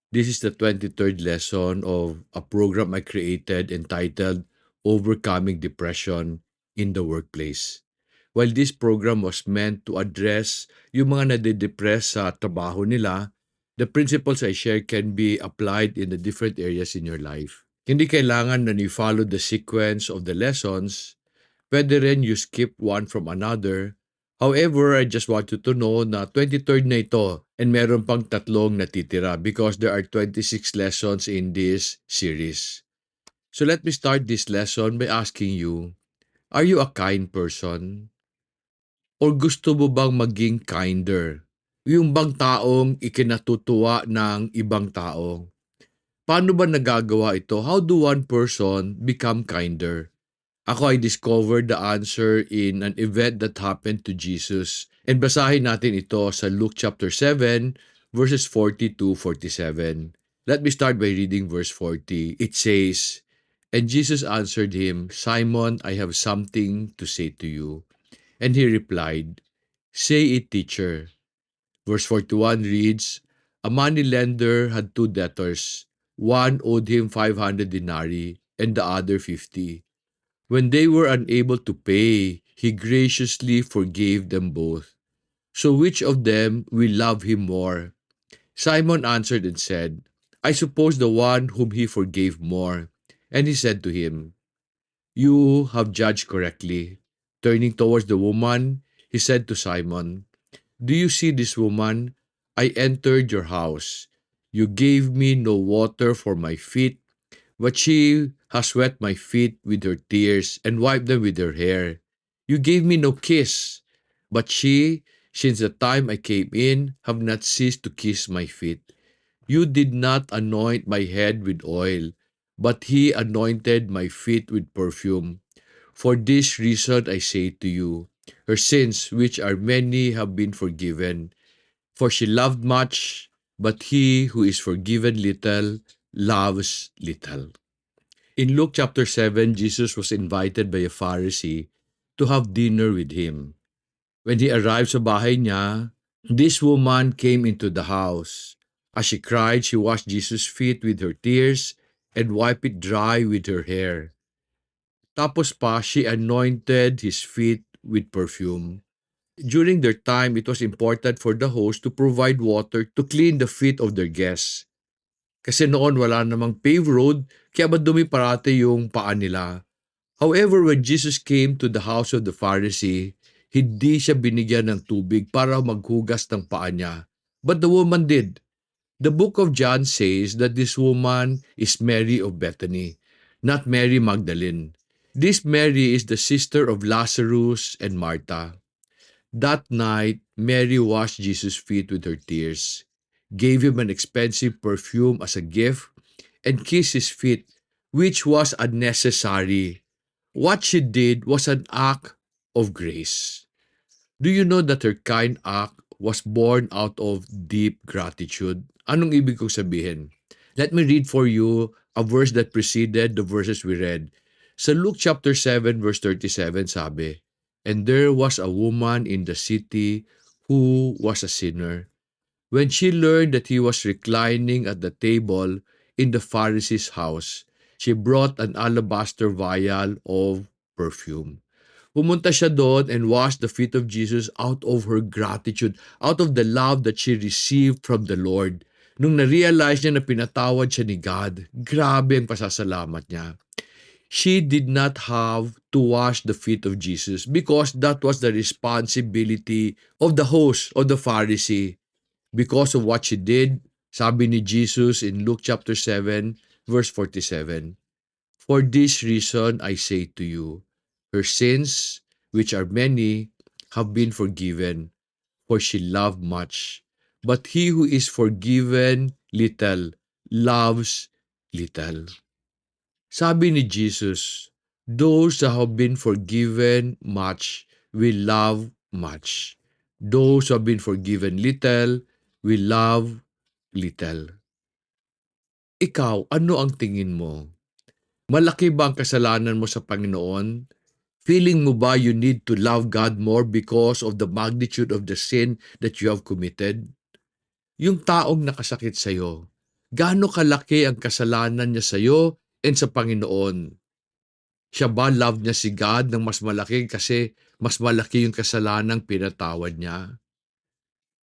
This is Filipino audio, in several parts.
This is the 23rd lesson of a program I created entitled Overcoming Depression in the Workplace. While this program was meant to address yung mga nade-depress sa trabaho nila, the principles I share can be applied in the different areas in your life. Hindi kailangan na you follow the sequence of the lessons. Pwede rin you skip one from another. However, I just want you to know na 23rd na ito and meron pang tatlong natitira because there are 26 lessons in this series. So let me start this lesson by asking you, are you a kind person? Or gusto mo bang maging kinder? Yung bang taong ikinatutuwa ng ibang tao? Paano ba nagagawa ito? How do one person become kinder? Ako I discovered the answer in an event that happened to Jesus. And basahin natin ito sa Luke chapter 7 verses 40 to 47. Let me start by reading verse 40. It says, "And Jesus answered him, Simon, I have something to say to you." And he replied, "Say it, teacher." Verse 41 reads, "A money lender had two debtors. One owed him 500 denarii and the other 50. When they were unable to pay, he graciously forgave them both. So which of them will love him more?" Simon answered and said, "I suppose the one whom he forgave more." And he said to him, "You have judged correctly." Turning towards the woman, he said to Simon, "Do you see this woman? I entered your house. You gave me no water for my feet, but she has wet my feet with her tears and wiped them with her hair. You gave me no kiss, but she, since the time I came in, have not ceased to kiss my feet. You did not anoint my head with oil, but he anointed my feet with perfume. For this reason I say to you, her sins, which are many, have been forgiven. For she loved much, but he who is forgiven little loves little." In Luke chapter 7, Jesus was invited by a Pharisee to have dinner with him. When he arrived sa bahay niya, this woman came into the house. As she cried, she washed Jesus' feet with her tears and wiped it dry with her hair. Tapos pa, she anointed his feet with perfume. During their time, it was important for the host to provide water to clean the feet of their guests. Kasi noon wala namang paved road, kaya madumi parati yung paa nila. However, when Jesus came to the house of the Pharisee, hindi siya binigyan ng tubig para maghugas ng paa niya. But the woman did. The book of John says that this woman is Mary of Bethany, not Mary Magdalene. This Mary is the sister of Lazarus and Martha. That night, Mary washed Jesus' feet with her tears, gave him an expensive perfume as a gift, and kissed his feet, which was unnecessary. What she did was an act of grace. Do you know that her kind act was born out of deep gratitude? Anong ibig kong sabihin? Let me read for you a verse that preceded the verses we read. Sa Luke chapter 7 verse 37 sabi, "And there was a woman in the city who was a sinner. When she learned that he was reclining at the table in the Pharisee's house, she brought an alabaster vial of perfume." Pumunta siya doon and washed the feet of Jesus out of her gratitude, out of the love that she received from the Lord. Nung na-realize niya na pinatawad siya ni God, grabe ang pasasalamat niya. She did not have to wash the feet of Jesus because that was the responsibility of the host, of the Pharisee. Because of what she did, sabi ni Jesus in Luke chapter 7, verse 47, "For this reason I say to you, her sins, which are many, have been forgiven, for she loved much. But he who is forgiven little loves little." Sabi ni Jesus, those that have been forgiven much will love much. Those who have been forgiven little will love little. Ikaw, ano ang tingin mo? Malaki ba ang kasalanan mo sa Panginoon? Feeling mo ba you need to love God more because of the magnitude of the sin that you have committed? Yung taong nakasakit sa'yo, Gaano kalaki ang kasalanan niya sa iyo and sa Panginoon? Siya ba love niya si God ng mas malaki kasi mas malaki yung kasalanang pinatawad niya?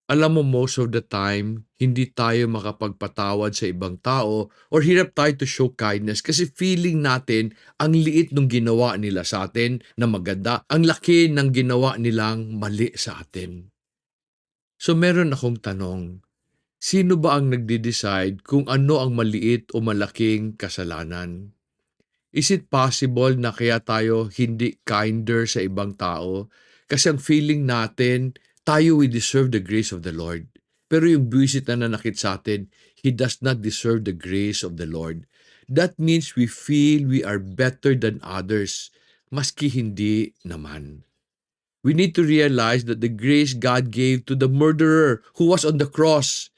Alam mo, most of the time, hindi tayo makapagpatawad sa ibang tao or hirap tayo to show kindness kasi feeling natin ang liit ng ginawa nila sa atin na maganda, ang laki ng ginawa nilang mali sa atin. So meron akong tanong, sino ba ang nagde-decide kung ano ang maliit o malaking kasalanan? Is it possible na kaya tayo hindi kinder sa ibang tao? Kasi ang feeling natin, tayo we deserve the grace of the Lord. Pero yung buwisit na nanakit sa atin, he does not deserve the grace of the Lord. That means we feel we are better than others, maski hindi naman. We need to realize that the grace God gave to the murderer who was on the cross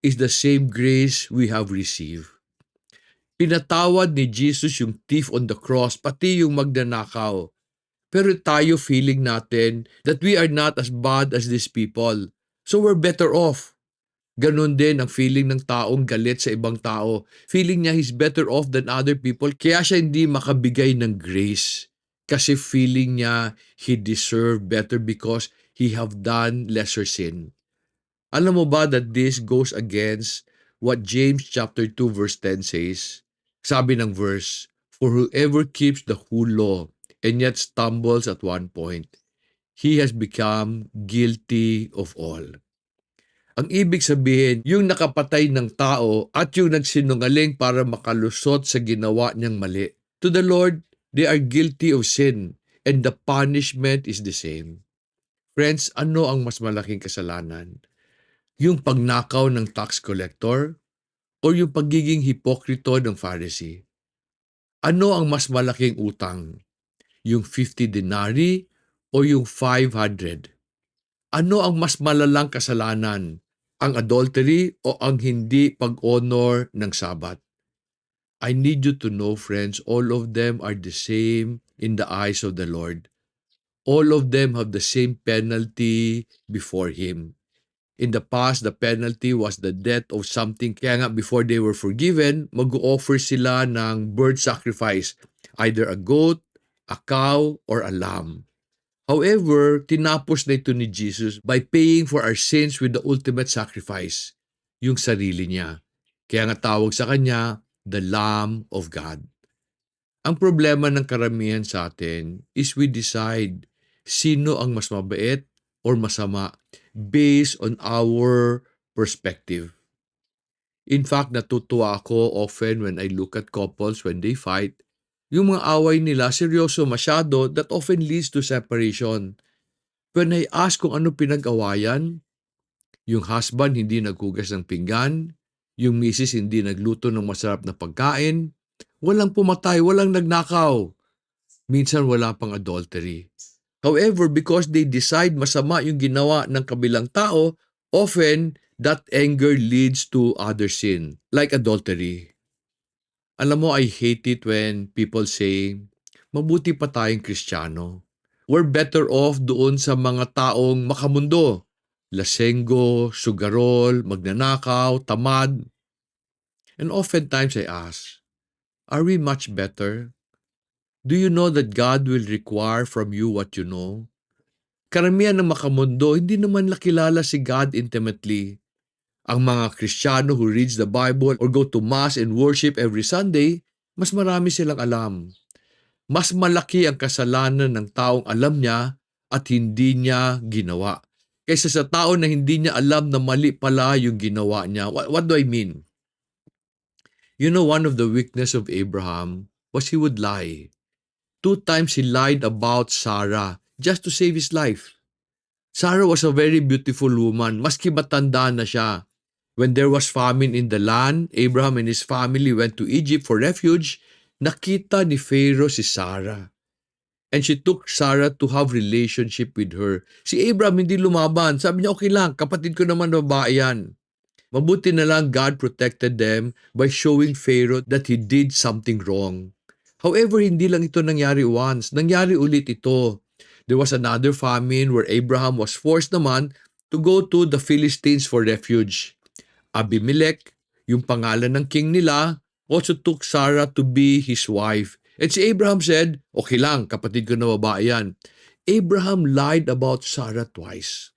is the same grace we have received. Pinatawad ni Jesus yung thief on the cross, pati yung magnanakaw. Pero tayo feeling natin that we are not as bad as these people. So we're better off. Ganon din ang feeling ng taong galit sa ibang tao. Feeling niya he's better off than other people, kaya siya hindi makabigay ng grace. Kasi feeling niya he deserved better because he have done lesser sin. Alam mo ba that this goes against what James chapter 2 verse 10 says? Sabi ng verse, "For whoever keeps the whole law and yet stumbles at one point, he has become guilty of all." Ang ibig sabihin, yung nakapatay ng tao at yung nagsinungaling para makalusot sa ginawa niyang mali. To the Lord, they are guilty of sin and the punishment is the same. Friends, ano ang mas malaking kasalanan? Yung pagnakaw ng tax collector o yung pagiging hipokrito ng Pharisee? Ano ang mas malaking utang? Yung 50 denarii o yung 500? Ano ang mas malalang kasalanan? Ang adultery o ang hindi pag-honor ng Sabat? I need you to know, friends, all of them are the same in the eyes of the Lord. All of them have the same penalty before Him. In the past, the penalty was the death of something. Kaya nga, before they were forgiven, mag-offer sila ng bird sacrifice, either a goat, a cow, or a lamb. However, tinapos na ito ni Jesus by paying for our sins with the ultimate sacrifice, yung sarili niya. Kaya nga tawag sa kanya, the Lamb of God. Ang problema ng karamihan sa atin is we decide sino ang mas mabait or masama based on our perspective. In fact, natutuwa ako often when I look at couples when they fight. Yung mga away nila seryoso masyado that often leads to separation. When I ask kung ano pinag-awayan, yung husband hindi naghugas ng pinggan, yung misis hindi nagluto ng masarap na pagkain, walang pumatay, walang nagnakaw. Minsan wala pang adultery. However, because they decide masama yung ginawa ng kabilang tao, often that anger leads to other sin, like adultery. Alam mo, I hate it when people say, mabuti pa tayong Kristiyano. We're better off doon sa mga taong makamundo. Lasenggo, sugarol, magnanakaw, tamad. And oftentimes I ask, are we much better? Do you know that God will require from you what you know? Karamihan ng makamundo, hindi naman nakilala si God intimately. Ang mga Kristiyano who reads the Bible or go to Mass and worship every Sunday, mas marami silang alam. Mas malaki ang kasalanan ng taong alam niya at hindi niya ginawa, kaysa sa tao na hindi niya alam na mali pala yung ginawa niya. What do I mean? You know, one of the weakness of Abraham was he would lie. 2 times he lied about Sarah just to save his life. Sarah was a very beautiful woman, maski matanda na siya. When there was famine in the land, Abraham and his family went to Egypt for refuge. Nakita ni Pharaoh si Sarah. And she took Sarah to have relationship with her. Si Abraham hindi lumaban. Sabi niya, okay lang, kapatid ko naman babae yan. Mabuti na lang God protected them by showing Pharaoh that he did something wrong. However, hindi lang ito nangyari once. Nangyari ulit ito. There was another famine where Abraham was forced naman to go to the Philistines for refuge. Abimelech, Yung pangalan ng king nila also took Sarah to be his wife. And si Abraham said, okay lang, kapatid ko na babae yan. Abraham lied about Sarah twice.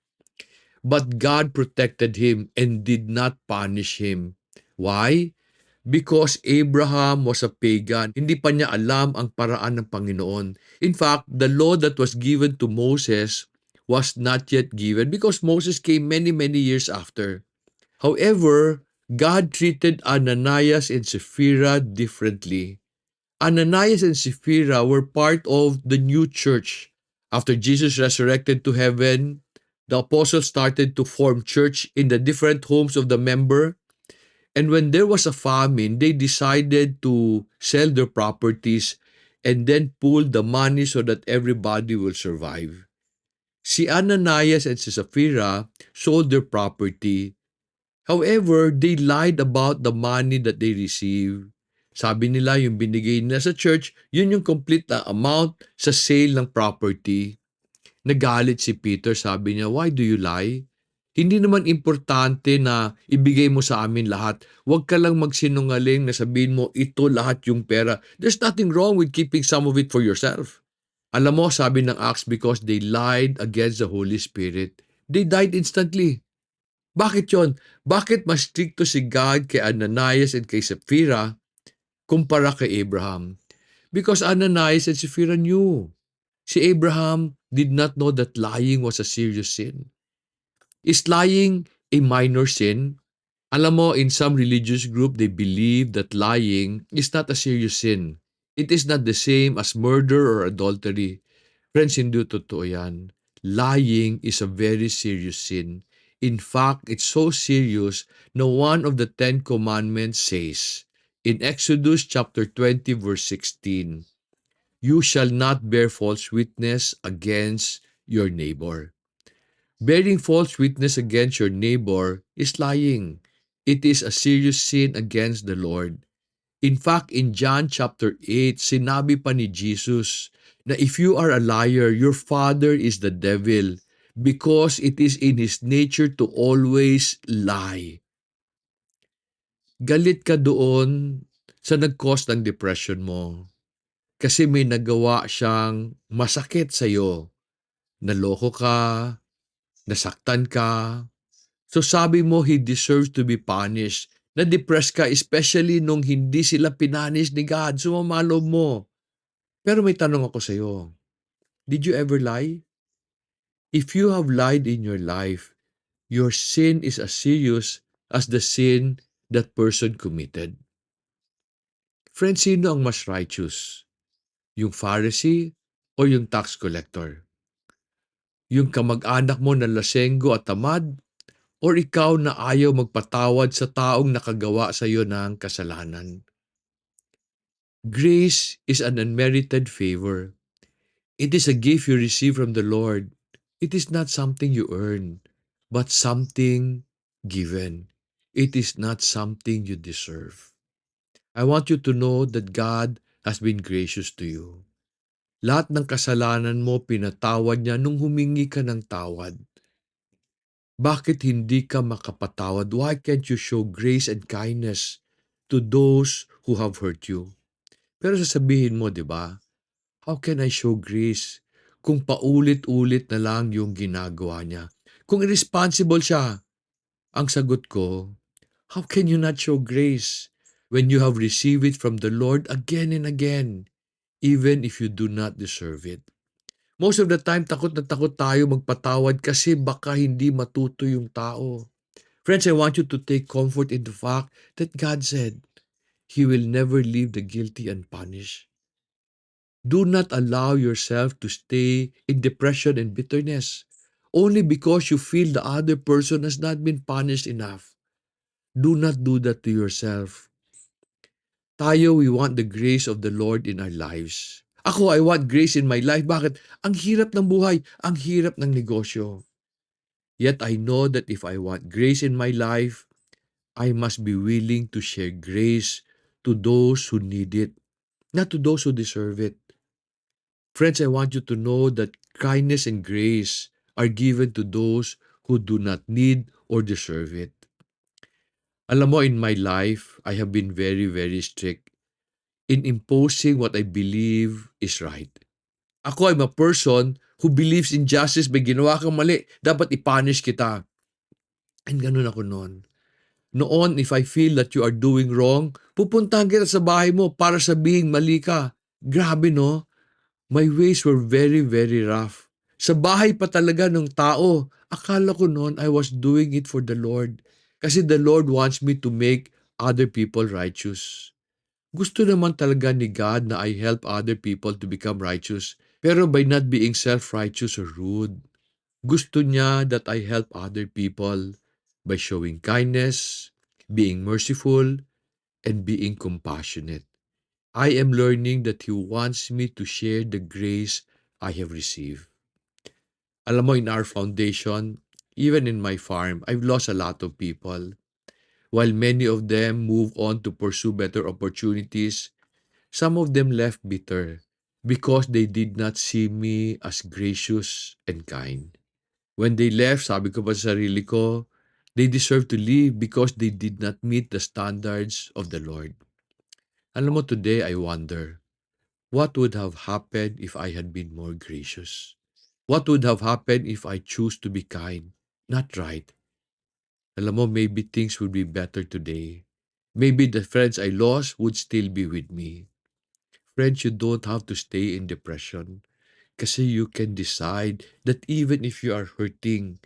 But God protected him and did not punish him. Why? Because Abraham was a pagan. Hindi pa niya alam ang paraan ng Panginoon. In fact, the law that was given to Moses was not yet given because Moses came many, many years after. However, God treated Ananias and Sapphira differently. Ananias and Sapphira were part of the new church. After Jesus resurrected to heaven, the apostles started to form church in the different homes of the member. And when there was a famine, they decided to sell their properties and then pool the money so that everybody will survive. Si Ananias and si Sapphira sold their property. However, they lied about the money that they received. Sabi nila yung binigay nila sa church, yun yung complete na amount sa sale ng property. Nagalit si Peter, sabi niya, why do you lie? Hindi naman importante na ibigay mo sa amin lahat. Huwag ka lang magsinungaling na sabihin mo, ito lahat yung pera. There's nothing wrong with keeping some of it for yourself. Alam mo, sabi ng Acts, because they lied against the Holy Spirit, they died instantly. Bakit yon? Bakit mas stricto si God kay Ananias and kay Sapphira kumpara kay Abraham? Because Ananias and Sapphira knew. Si Abraham did not know that lying was a serious sin. Is lying a minor sin? Alam mo, in some religious group, they believe that lying is not a serious sin. It is not the same as murder or adultery. Friends, hindi totoo yan. Lying is a very serious sin. In fact, it's so serious na one of the Ten Commandments says, in Exodus chapter 20 verse 16, you shall not bear false witness against your neighbor. Bearing false witness against your neighbor is lying. It is a serious sin against the Lord. In fact, in John chapter 8, sinabi pa ni Jesus na if you are a liar, your father is the devil because it is in his nature to always lie. Galit ka doon sa nag-cause ng depression mo kasi may nagawa siyang masakit sa iyo. Naloko ka, nasaktan ka. So sabi mo he deserves to be punished. Na-depress ka especially nung hindi sila pinish ni God. Sumama mo. Pero may tanong ako sa iyo. Did you ever lie? If you have lied in your life, your sin is as serious as the sin that person committed. Friends, sino ang mas righteous? Yung Pharisee o yung tax collector? Yung kamag-anak mo na lasenggo at tamad? Or ikaw na ayaw magpatawad sa taong nakagawa sa iyo ng kasalanan? Grace is an unmerited favor. It is a gift you receive from the Lord. It is not something you earn, but something given. It is not something you deserve. I want you to know that God has been gracious to you. Lahat ng kasalanan mo pinatawad niya nung humingi ka ng tawad. Bakit hindi ka makapatawad? Why can't you show grace and kindness to those who have hurt you? Pero sasabihin mo, di ba? How can I show grace kung paulit-ulit na lang yung ginagawa niya? Kung irresponsible siya, ang sagot ko, how can you not show grace when you have received it from the Lord again and again, even if you do not deserve it? Most of the time, takot na takot tayo magpatawad kasi baka hindi matuto yung tao. Friends, I want you to take comfort in the fact that God said, He will never leave the guilty unpunished. Do not allow yourself to stay in depression and bitterness only because you feel the other person has not been punished enough. Do not do that to yourself. Tayo, we want the grace of the Lord in our lives. Ako, I want grace in my life. Bakit? Ang hirap ng buhay, ang hirap ng negosyo. Yet I know that if I want grace in my life, I must be willing to share grace to those who need it, not to those who deserve it. Friends, I want you to know that kindness and grace are given to those who do not need or deserve it. Alam mo, in my life, I have been very, very strict in imposing what I believe is right. Ako, I'm a person who believes in justice. May ginawa kang mali, dapat i-punish kita. And ganun ako noon. Noon, if I feel that you are doing wrong, pupuntahan kita sa bahay mo para sabihin mali ka. Grabe, no? My ways were very, very rough. Sa bahay pa talaga ng tao. Akala ko noon I was doing it for the Lord. Kasi the Lord wants me to make other people righteous. Gusto naman talaga ni God na I help other people to become righteous. Pero by not being self-righteous or rude. Gusto niya that I help other people by showing kindness, being merciful, and being compassionate. I am learning that He wants me to share the grace I have received. Alam mo, in our foundation, even in my farm, I've lost a lot of people. While many of them move on to pursue better opportunities, some of them left bitter because they did not see me as gracious and kind. When they left, sabi ko pa sa sarili ko, they deserve to leave because they did not meet the standards of the Lord. Alam mo, today I wonder, what would have happened if I had been more gracious? What would have happened if I choose to be kind, not right? Alam mo, maybe things would be better today. Maybe the friends I lost would still be with me. Friends, you don't have to stay in depression. Kasi you can decide that even if you are hurting,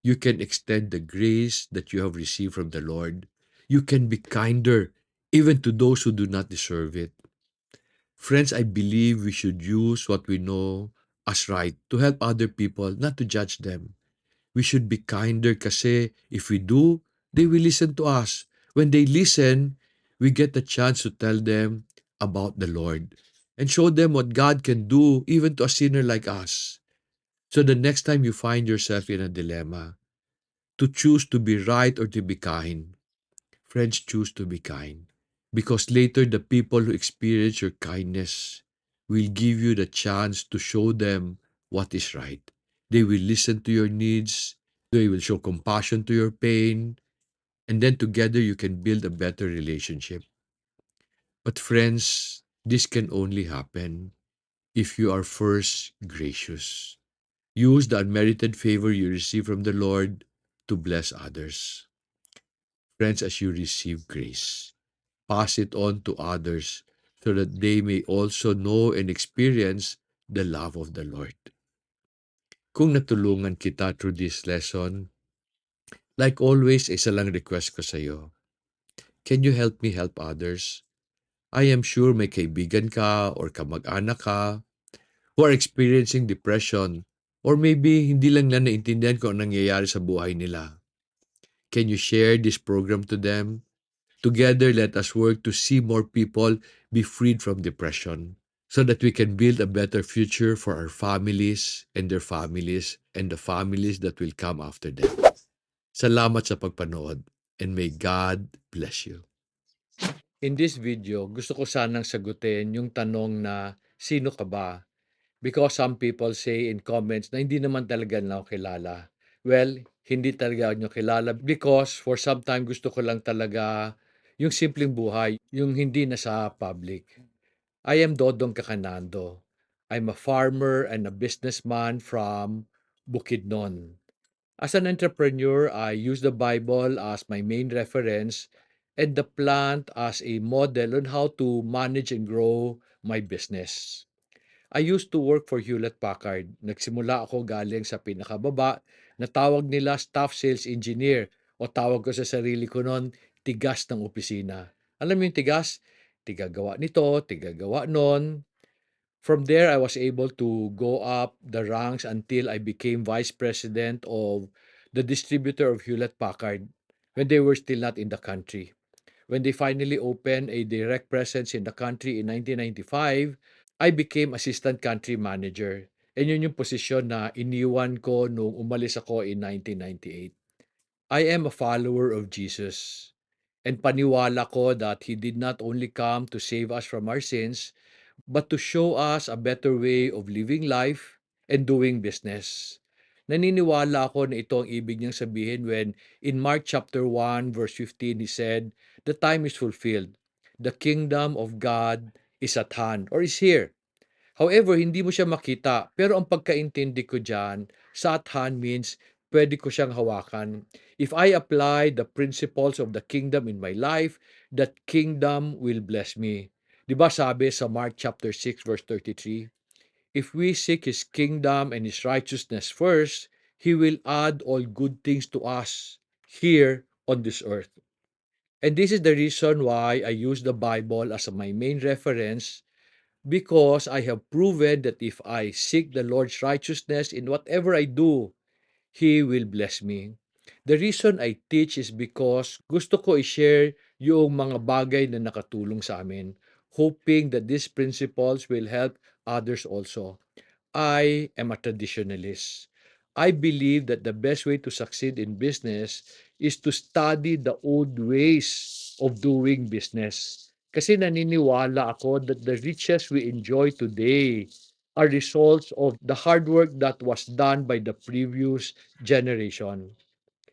you can extend the grace that you have received from the Lord. You can be kinder even to those who do not deserve it. Friends, I believe we should use what we know as right to help other people, not to judge them. We should be kinder kasi if we do, they will listen to us. When they listen, we get the chance to tell them about the Lord and show them what God can do even to a sinner like us. So the next time you find yourself in a dilemma, to choose to be right or to be kind, friends, choose to be kind. Because later, the people who experience your kindness will give you the chance to show them what is right. They will listen to your needs, they will show compassion to your pain, and then together you can build a better relationship. But, friends, this can only happen if you are first gracious. Use the unmerited favor you receive from the Lord to bless others. Friends, as you receive grace, pass it on to others so that they may also know and experience the love of the Lord. Kung natulungan kita through this lesson, like always, isa lang request ko sa iyo. Can you help me help others? I am sure may kaibigan ka or kamag-anak ka who are experiencing depression or maybe hindi lang na naintindihan kung anong nangyayari sa buhay nila. Can you share this program to them? Together, let us work to see more people be freed from depression so that we can build a better future for our families and the families that will come after them. Salamat sa pagpanood and may God bless you. In this video, gusto ko sanang sagutin yung tanong na sino ka ba? Because some people say in comments na hindi naman talaga na ako kilala. Well, hindi talaga nyo kilala because for some time gusto ko lang talaga yung simpleng buhay, yung hindi na sa public. I am Dodong Kakanando. I'm a farmer and a businessman from Bukidnon. As an entrepreneur, I use the Bible as my main reference and the plant as a model on how to manage and grow my business. I used to work for Hewlett Packard. Nagsimula ako galing sa pinakababa na tawag nila staff sales engineer o tawag ko sa sarili ko noon, tigas ng opisina. Alam mo yung tigas? Tigagawa nito, tigagawa nun. From there, I was able to go up the ranks until I became vice president of the distributor of Hewlett Packard when they were still not in the country. When they finally opened a direct presence in the country in 1995, I became assistant country manager. And yun yung posisyon na iniwan ko nung umalis ako in 1998. I am a follower of Jesus. And paniwala ko that He did not only come to save us from our sins, but to show us a better way of living life and doing business. Naniniwala ako na ito ang ibig niyang sabihin when in Mark chapter 1 verse 15 he said, "The time is fulfilled. The kingdom of God is at hand or is here." However, hindi mo siya makita. Pero ang pagkaintindi ko dyan, sa at hand means pwede ko siyang hawakan. If I apply the principles of the kingdom in my life, that kingdom will bless me. Di ba sabi sa Mark chapter 6 verse 33, if we seek His kingdom and His righteousness first, He will add all good things to us here on this earth. And this is the reason why I use the Bible as my main reference, because I have proven that if I seek the Lord's righteousness in whatever I do, He will bless me. The reason I teach is because gusto ko i-share yung mga bagay na nakatulong sa amin, hoping that these principles will help others also. I am a traditionalist. I believe that the best way to succeed in business is to study the old ways of doing business. Kasi naniniwala ako that the riches we enjoy today are results of the hard work that was done by the previous generation.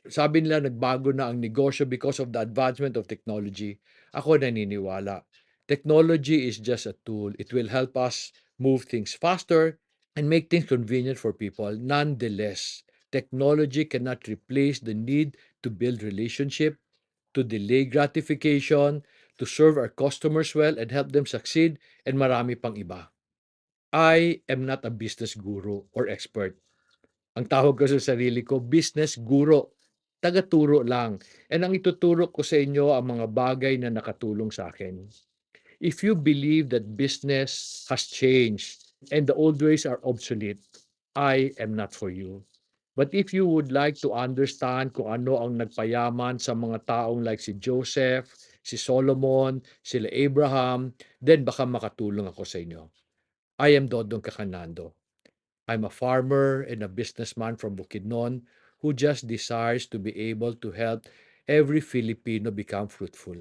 Sabi nila nagbago na ang negosyo because of the advancement of technology. Ako naniniwala. Technology is just a tool. It will help us move things faster and make things convenient for people. Nonetheless, technology cannot replace the need to build relationship, to delay gratification, to serve our customers well and help them succeed, and marami pang iba. I am not a business guru or expert. Ang tawag ko sa sarili ko, business guro. Tagaturo lang. And ang ituturo ko sa inyo ang mga bagay na nakatulong sa akin. If you believe that business has changed and the old ways are obsolete, I am not for you. But if you would like to understand kung ano ang nagpayaman sa mga taong like si Joseph, si Solomon, sila Abraham, then baka makatulong ako sa inyo. I am Dodong Kakanando. I'm a farmer and a businessman from Bukidnon who just desires to be able to help every Filipino become fruitful.